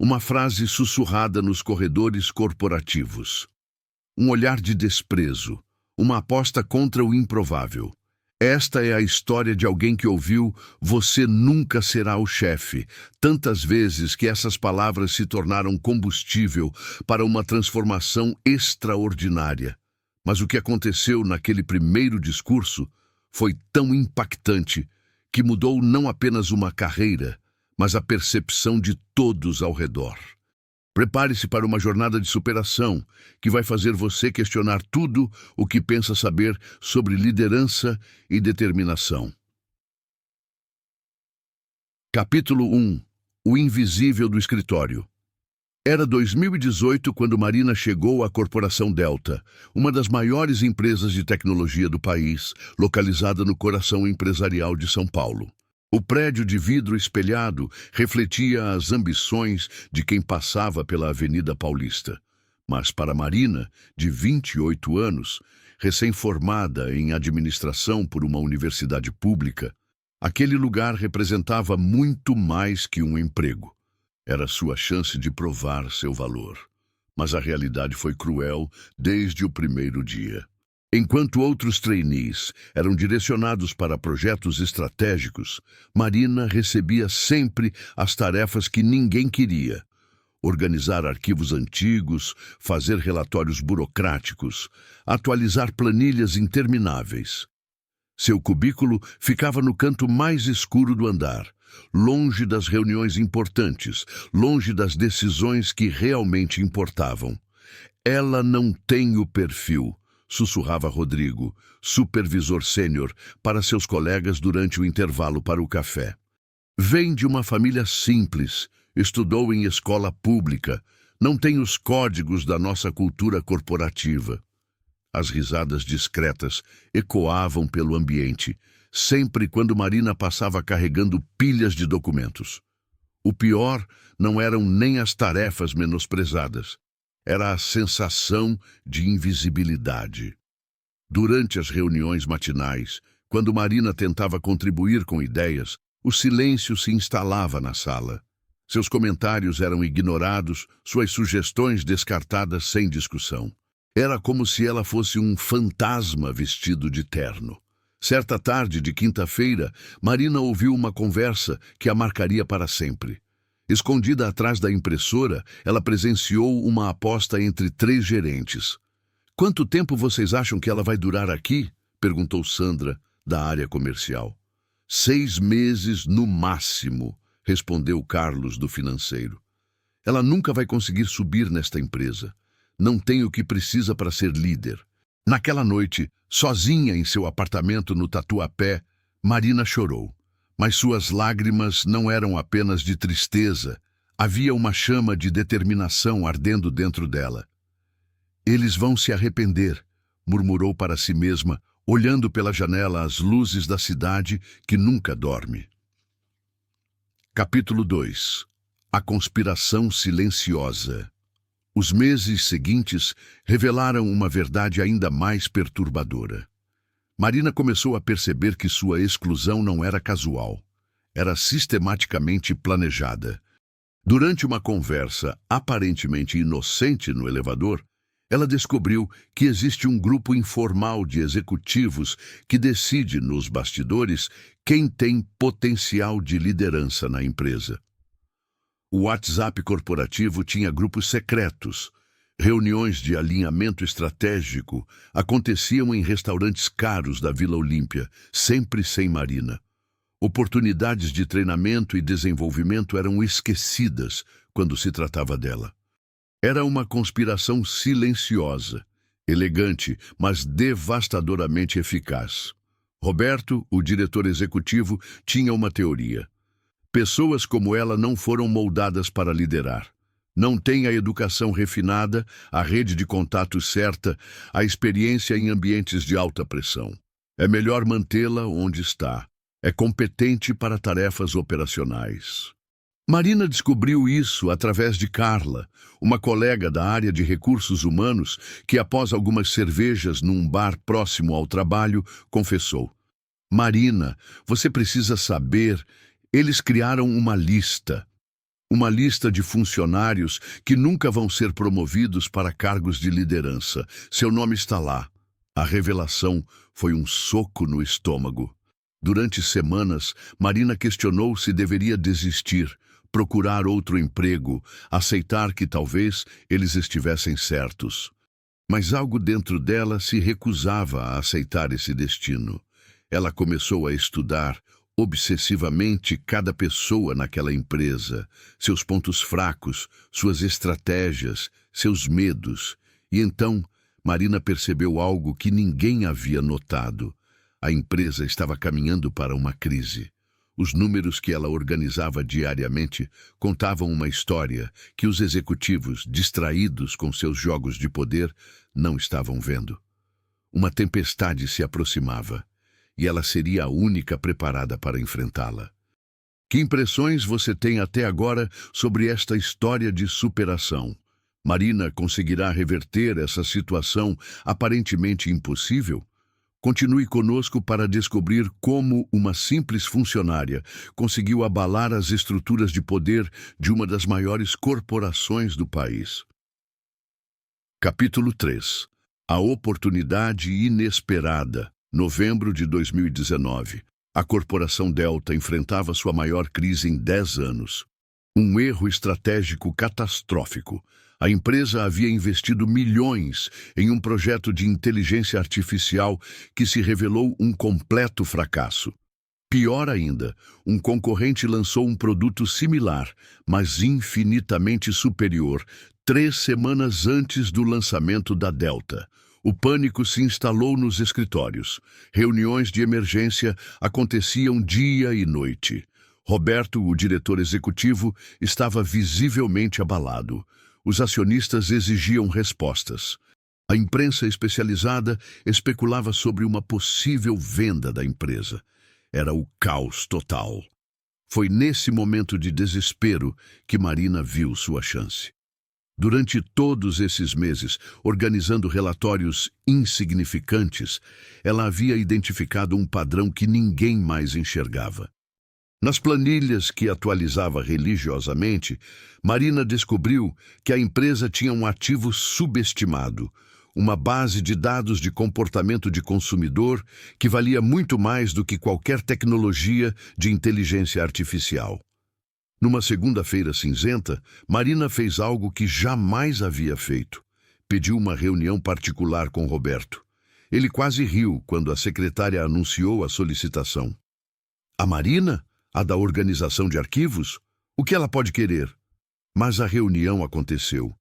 uma frase sussurrada nos corredores corporativos. Um olhar de desprezo, uma aposta contra o improvável. Esta é a história de alguém que ouviu "você nunca será o chefe", tantas vezes que essas palavras se tornaram combustível para uma transformação extraordinária. Mas o que aconteceu naquele primeiro discurso foi tão impactante que mudou não apenas uma carreira, mas a percepção de todos ao redor. Prepare-se para uma jornada de superação que vai fazer você questionar tudo o que pensa saber sobre liderança e determinação. Capítulo 1. O invisível do escritório. Era 2018 quando Marina chegou à Corporação Delta, uma das maiores empresas de tecnologia do país, localizada no coração empresarial de São Paulo. O prédio de vidro espelhado refletia as ambições de quem passava pela Avenida Paulista. Mas para Marina, de 28 anos, recém-formada em administração por uma universidade pública, aquele lugar representava muito mais que um emprego. Era sua chance de provar seu valor. Mas a realidade foi cruel desde o primeiro dia. Enquanto outros trainees eram direcionados para projetos estratégicos, Marina recebia sempre as tarefas que ninguém queria: organizar arquivos antigos, fazer relatórios burocráticos, atualizar planilhas intermináveis. Seu cubículo ficava no canto mais escuro do andar, longe das reuniões importantes, longe das decisões que realmente importavam. "Ela não tem o perfil", sussurrava Rodrigo, supervisor sênior, para seus colegas durante o intervalo para o café. "Vem de uma família simples, estudou em escola pública, não tem os códigos da nossa cultura corporativa." As risadas discretas ecoavam pelo ambiente, sempre quando Marina passava carregando pilhas de documentos. O pior não eram nem as tarefas menosprezadas. Era a sensação de invisibilidade. Durante as reuniões matinais, quando Marina tentava contribuir com ideias, o silêncio se instalava na sala. Seus comentários eram ignorados, suas sugestões descartadas sem discussão. Era como se ela fosse um fantasma vestido de terno. Certa tarde de quinta-feira, Marina ouviu uma conversa que a marcaria para sempre. Escondida atrás da impressora, ela presenciou uma aposta entre 3 gerentes. "Quanto tempo vocês acham que ela vai durar aqui?" perguntou Sandra, da área comercial. 6 meses no máximo, respondeu Carlos, do financeiro. "Ela nunca vai conseguir subir nesta empresa. Não tem o que precisa para ser líder." Naquela noite, sozinha em seu apartamento no Tatuapé, Marina chorou. Mas suas lágrimas não eram apenas de tristeza. Havia uma chama de determinação ardendo dentro dela. "Eles vão se arrepender", murmurou para si mesma, olhando pela janela as luzes da cidade que nunca dorme. Capítulo 2. A conspiração silenciosa. Os meses seguintes revelaram uma verdade ainda mais perturbadora. Marina começou a perceber que sua exclusão não era casual. Era sistematicamente planejada. Durante uma conversa aparentemente inocente no elevador, ela descobriu que existe um grupo informal de executivos que decide nos bastidores quem tem potencial de liderança na empresa. O WhatsApp corporativo tinha grupos secretos. Reuniões de alinhamento estratégico aconteciam em restaurantes caros da Vila Olímpia, sempre sem Marina. Oportunidades de treinamento e desenvolvimento eram esquecidas quando se tratava dela. Era uma conspiração silenciosa, elegante, mas devastadoramente eficaz. Roberto, o diretor executivo, tinha uma teoria. Pessoas como ela não foram moldadas para liderar. Não têm a educação refinada, a rede de contatos certa, a experiência em ambientes de alta pressão. É melhor mantê-la onde está. É competente para tarefas operacionais. Marina descobriu isso através de Carla, uma colega da área de recursos humanos que, após algumas cervejas num bar próximo ao trabalho, confessou: "Marina, você precisa saber, eles criaram uma lista." Uma lista de funcionários que nunca vão ser promovidos para cargos de liderança. Seu nome está lá. A revelação foi um soco no estômago. Durante semanas, Marina questionou se deveria desistir, procurar outro emprego, aceitar que talvez eles estivessem certos. Mas algo dentro dela se recusava a aceitar esse destino. Ela começou a estudar obsessivamente cada pessoa naquela empresa, seus pontos fracos, suas estratégias, seus medos. E então, Marina percebeu algo que ninguém havia notado. A empresa estava caminhando para uma crise. Os números que ela organizava diariamente contavam uma história que os executivos, distraídos com seus jogos de poder, não estavam vendo. Uma tempestade se aproximava, e ela seria a única preparada para enfrentá-la. Que impressões você tem até agora sobre esta história de superação? Marina conseguirá reverter essa situação aparentemente impossível? Continue conosco para descobrir como uma simples funcionária conseguiu abalar as estruturas de poder de uma das maiores corporações do país. Capítulo 3. A oportunidade inesperada. Novembro de 2019. A corporação Delta enfrentava sua maior crise em 10 anos. Um erro estratégico catastrófico. A empresa havia investido milhões em um projeto de inteligência artificial que se revelou um completo fracasso. Pior ainda, um concorrente lançou um produto similar, mas infinitamente superior, 3 semanas antes do lançamento da Delta. O pânico se instalou nos escritórios. Reuniões de emergência aconteciam dia e noite. Roberto, o diretor executivo, estava visivelmente abalado. Os acionistas exigiam respostas. A imprensa especializada especulava sobre uma possível venda da empresa. Era o caos total. Foi nesse momento de desespero que Marina viu sua chance. Durante todos esses meses, organizando relatórios insignificantes, ela havia identificado um padrão que ninguém mais enxergava. Nas planilhas que atualizava religiosamente, Marina descobriu que a empresa tinha um ativo subestimado, uma base de dados de comportamento de consumidor que valia muito mais do que qualquer tecnologia de inteligência artificial. Numa segunda-feira cinzenta, Marina fez algo que jamais havia feito. Pediu uma reunião particular com Roberto. Ele quase riu quando a secretária anunciou a solicitação. A Marina? A da organização de arquivos? O que ela pode querer? Mas a reunião aconteceu.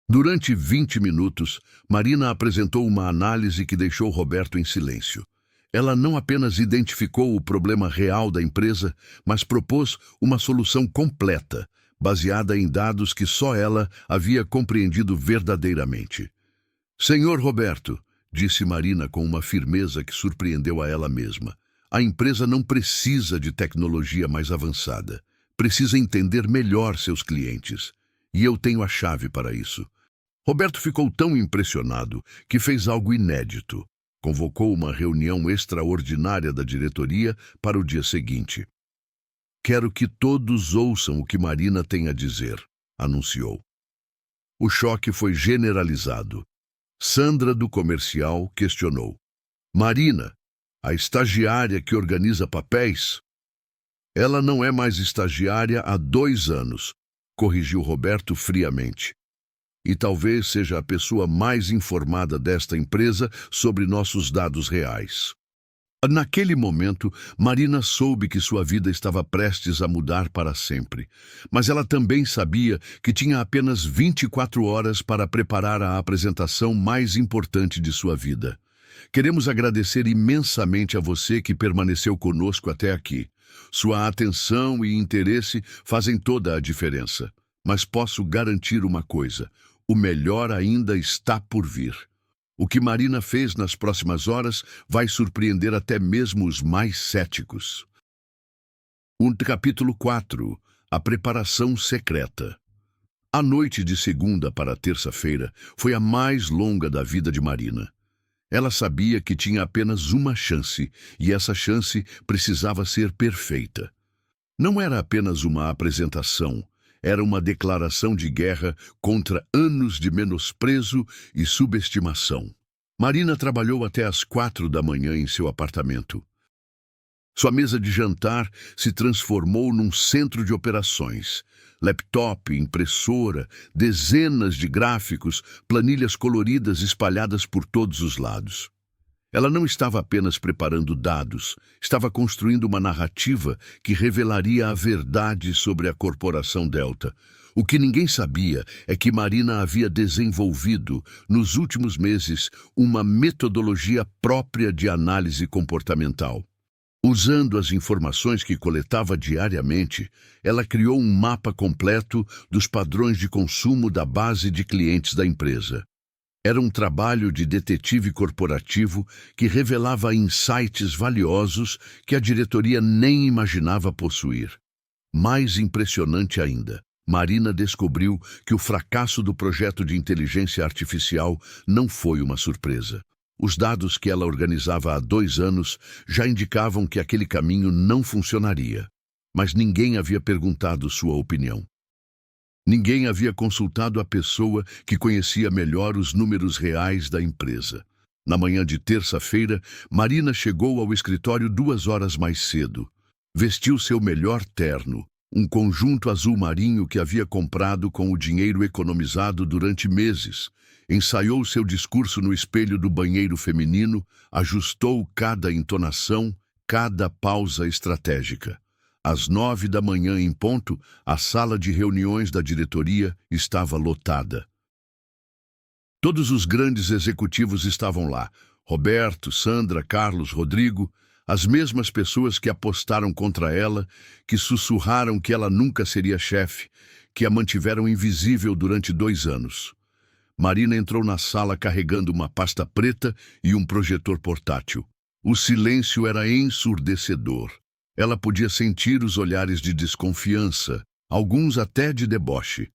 Durante 20 minutos, Marina apresentou uma análise que deixou Roberto em silêncio. Ela não apenas identificou o problema real da empresa, mas propôs uma solução completa, baseada em dados que só ela havia compreendido verdadeiramente. Senhor Roberto, disse Marina com uma firmeza que surpreendeu a ela mesma, a empresa não precisa de tecnologia mais avançada. Precisa entender melhor seus clientes. E eu tenho a chave para isso. Roberto ficou tão impressionado que fez algo inédito. Convocou uma reunião extraordinária da diretoria para o dia seguinte. Quero que todos ouçam o que Marina tem a dizer, anunciou. O choque foi generalizado. Sandra, do comercial, questionou. Marina, a estagiária que organiza papéis? Ela não é mais estagiária há 2 anos, corrigiu Roberto friamente. E talvez seja a pessoa mais informada desta empresa sobre nossos dados reais. Naquele momento, Marina soube que sua vida estava prestes a mudar para sempre. Mas ela também sabia que tinha apenas 24 horas para preparar a apresentação mais importante de sua vida. Queremos agradecer imensamente a você que permaneceu conosco até aqui. Sua atenção e interesse fazem toda a diferença. Mas posso garantir uma coisa. O melhor ainda está por vir. O que Marina fez nas próximas horas vai surpreender até mesmo os mais céticos. Capítulo 4. A preparação secreta. A noite de segunda para terça-feira foi a mais longa da vida de Marina. Ela sabia que tinha apenas uma chance, e essa chance precisava ser perfeita. Não era apenas uma apresentação, Era uma declaração de guerra contra anos de menosprezo e subestimação. Marina trabalhou até às 4 da manhã em seu apartamento. Sua mesa de jantar se transformou num centro de operações. Laptop, impressora, dezenas de gráficos, planilhas coloridas espalhadas por todos os lados. Ela não estava apenas preparando dados, estava construindo uma narrativa que revelaria a verdade sobre a corporação Delta. O que ninguém sabia é que Marina havia desenvolvido, nos últimos meses, uma metodologia própria de análise comportamental. Usando as informações que coletava diariamente, ela criou um mapa completo dos padrões de consumo da base de clientes da empresa. Era um trabalho de detetive corporativo que revelava insights valiosos que a diretoria nem imaginava possuir. Mais impressionante ainda, Marina descobriu que o fracasso do projeto de inteligência artificial não foi uma surpresa. Os dados que ela organizava há 2 anos já indicavam que aquele caminho não funcionaria, mas ninguém havia perguntado sua opinião. Ninguém havia consultado a pessoa que conhecia melhor os números reais da empresa. Na manhã de terça-feira, Marina chegou ao escritório 2 horas mais cedo. Vestiu seu melhor terno, um conjunto azul marinho que havia comprado com o dinheiro economizado durante meses. Ensaiou seu discurso no espelho do banheiro feminino, ajustou cada entonação, cada pausa estratégica. Às 9 da manhã em ponto, a sala de reuniões da diretoria estava lotada. Todos os grandes executivos estavam lá. Roberto, Sandra, Carlos, Rodrigo, as mesmas pessoas que apostaram contra ela, que sussurraram que ela nunca seria chefe, que a mantiveram invisível durante 2 anos. Marina entrou na sala carregando uma pasta preta e um projetor portátil. O silêncio era ensurdecedor. Ela podia sentir os olhares de desconfiança, alguns até de deboche.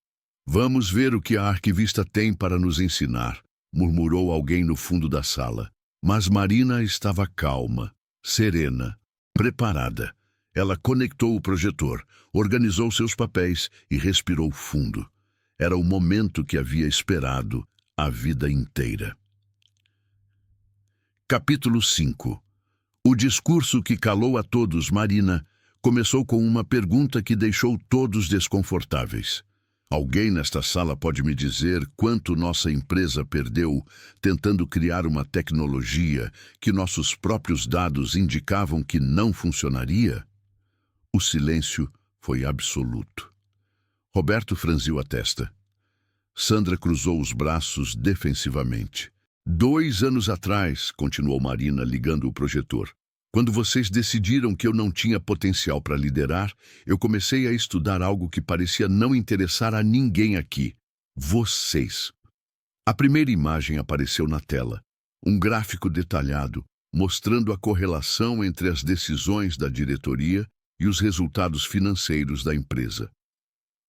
"Vamos ver o que a arquivista tem para nos ensinar", murmurou alguém no fundo da sala. Mas Marina estava calma, serena, preparada. Ela conectou o projetor, organizou seus papéis e respirou fundo. Era o momento que havia esperado a vida inteira. Capítulo 5. O discurso que calou a todos, Marina, começou com uma pergunta que deixou todos desconfortáveis. "Alguém nesta sala pode me dizer quanto nossa empresa perdeu tentando criar uma tecnologia que nossos próprios dados indicavam que não funcionaria?" O silêncio foi absoluto. Roberto franziu a testa. Sandra cruzou os braços defensivamente. "2 anos atrás", continuou Marina ligando o projetor, "quando vocês decidiram que eu não tinha potencial para liderar, eu comecei a estudar algo que parecia não interessar a ninguém aqui. Vocês." A primeira imagem apareceu na tela. Um gráfico detalhado, mostrando a correlação entre as decisões da diretoria e os resultados financeiros da empresa.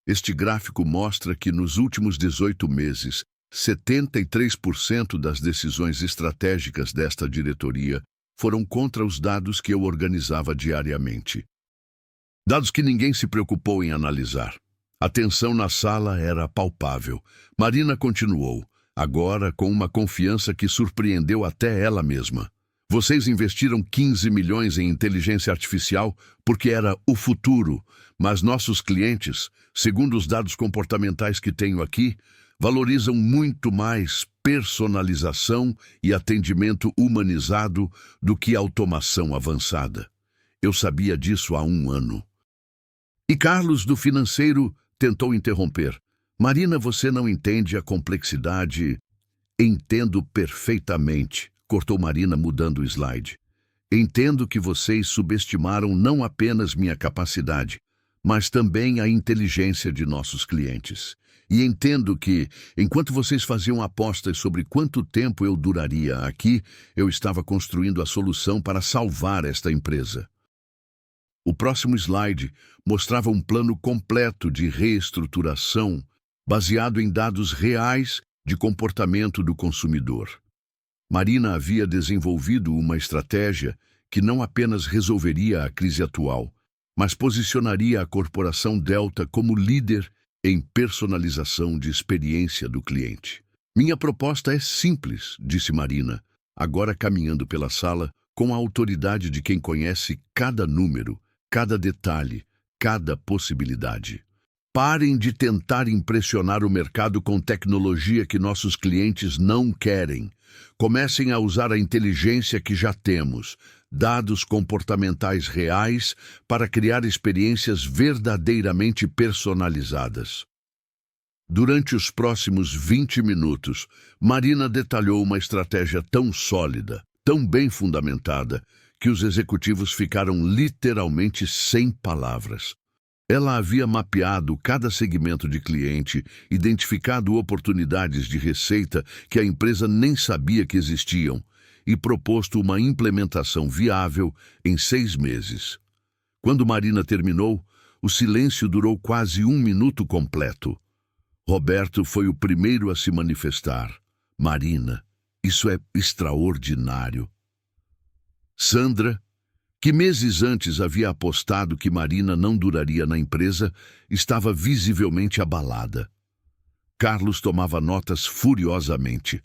Este gráfico mostra que nos últimos 18 meses, 73% das decisões estratégicas desta diretoria foram contra os dados que eu organizava diariamente. Dados que ninguém se preocupou em analisar. A tensão na sala era palpável. Marina continuou, agora com uma confiança que surpreendeu até ela mesma. "Vocês investiram 15 milhões em inteligência artificial porque era o futuro, mas nossos clientes, segundo os dados comportamentais que tenho aqui, valorizam muito mais personalização e atendimento humanizado do que automação avançada. Eu sabia disso há 1 ano." E Carlos, do financeiro, tentou interromper. "Marina, você não entende a complexidade." "Entendo perfeitamente", cortou Marina, mudando o slide. "Entendo que vocês subestimaram não apenas minha capacidade, mas também a inteligência de nossos clientes. E entendo que, enquanto vocês faziam apostas sobre quanto tempo eu duraria aqui, eu estava construindo a solução para salvar esta empresa." O próximo slide mostrava um plano completo de reestruturação baseado em dados reais de comportamento do consumidor. Marina havia desenvolvido uma estratégia que não apenas resolveria a crise atual, mas posicionaria a corporação Delta como líder em personalização de experiência do cliente. Minha proposta é simples, disse Marina, agora caminhando pela sala com a autoridade de quem conhece cada número, cada detalhe, cada possibilidade. Parem de tentar impressionar o mercado com tecnologia que nossos clientes não querem. Comecem a usar a inteligência que já temos, dados comportamentais reais, para criar experiências verdadeiramente personalizadas. Durante os próximos 20 minutos, Marina detalhou uma estratégia tão sólida, tão bem fundamentada, que os executivos ficaram literalmente sem palavras. Ela havia mapeado cada segmento de cliente, identificado oportunidades de receita que a empresa nem sabia que existiam e proposto uma implementação viável em 6 meses. Quando Marina terminou, o silêncio durou quase 1 minuto completo. Roberto foi o primeiro a se manifestar. Marina, isso é extraordinário. Sandra, que meses antes havia apostado que Marina não duraria na empresa, estava visivelmente abalada. Carlos tomava notas furiosamente.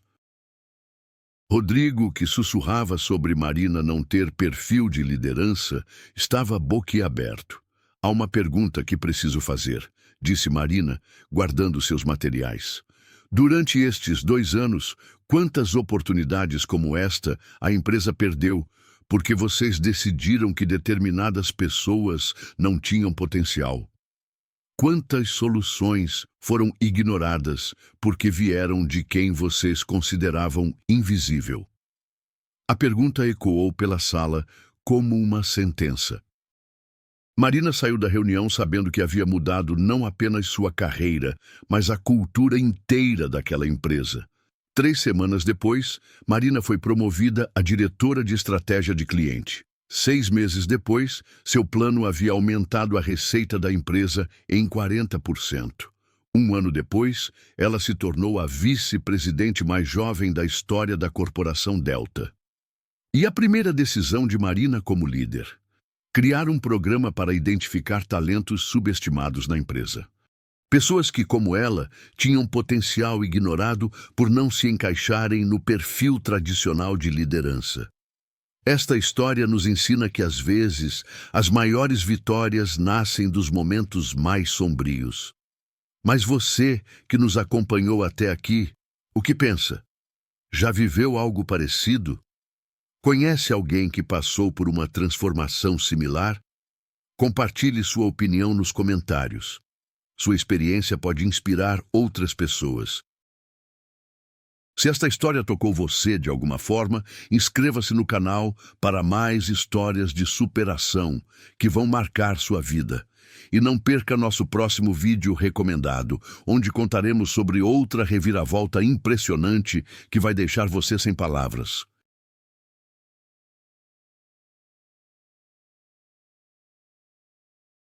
Rodrigo, que sussurrava sobre Marina não ter perfil de liderança, estava boquiaberto. Há uma pergunta que preciso fazer, disse Marina, guardando seus materiais. Durante estes 2 anos, quantas oportunidades como esta a empresa perdeu, porque vocês decidiram que determinadas pessoas não tinham potencial? Quantas soluções foram ignoradas porque vieram de quem vocês consideravam invisível? A pergunta ecoou pela sala como uma sentença. Marina saiu da reunião sabendo que havia mudado não apenas sua carreira, mas a cultura inteira daquela empresa. 3 semanas depois, Marina foi promovida a diretora de estratégia de cliente. 6 meses depois, seu plano havia aumentado a receita da empresa em 40%. 1 ano depois, ela se tornou a vice-presidente mais jovem da história da corporação Delta. E a primeira decisão de Marina como líder? Criar um programa para identificar talentos subestimados na empresa. Pessoas que, como ela, tinham potencial ignorado por não se encaixarem no perfil tradicional de liderança. Esta história nos ensina que, às vezes, as maiores vitórias nascem dos momentos mais sombrios. Mas você, que nos acompanhou até aqui, o que pensa? Já viveu algo parecido? Conhece alguém que passou por uma transformação similar? Compartilhe sua opinião nos comentários. Sua experiência pode inspirar outras pessoas. Se esta história tocou você de alguma forma, inscreva-se no canal para mais histórias de superação que vão marcar sua vida. E não perca nosso próximo vídeo recomendado, onde contaremos sobre outra reviravolta impressionante que vai deixar você sem palavras.